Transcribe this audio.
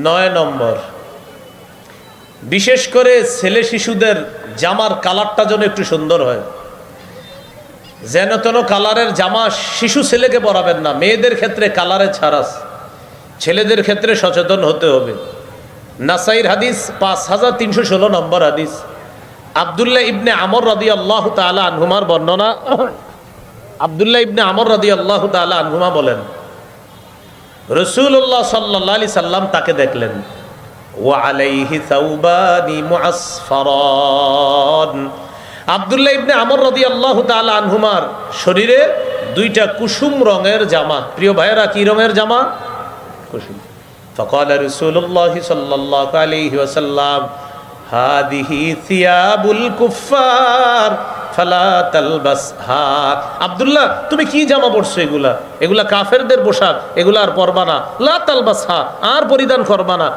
9 নম্বর, বিশেষ করে ছেলে শিশুদের জামার কালারটা যেন একটু সুন্দর হয়। যেন তেন কালারের জামা শিশু ছেলেকে পরাবেন না। মেয়েদের ক্ষেত্রে কালারে ছাড় আছে, ছেলেদের ক্ষেত্রে সচেতন হতে হবে। নাসাইর হাদিস 5316 নম্বর হাদিস, আব্দুল্লাহ ইবনে আমর রাদিয়াল্লাহু তাআলা আনহুমার বর্ণনা। আব্দুল্লাহ ইবনে আমর রাদিয়াল্লাহু তাআলা আনহুমা বলেন, রাসূলুল্লাহ সাল্লাল্লাহু আলাইহি সাল্লাম তাকে দেখলেন, ওয়া আলাইহি সাওবানি মুআসফারান। আব্দুল্লাহ ইবনে আমর রাদিয়াল্লাহু তাআলা আনহুমার শরীরে 2টা কুসুম রঙের জামা। প্রিয় ভাইয়েরা, কি রঙের জামা? কুসুম। فقال رسول الله صلى الله عليه وسلم هذه ثياب الكفار فلا تلبسها। আব্দুল্লাহ, তুমি কি জামা পরছো? এগুলা কাফেরদের পোশাক, এগুলা আর পরবা না। লা তালবাসহা, আর পরিধান করবা না।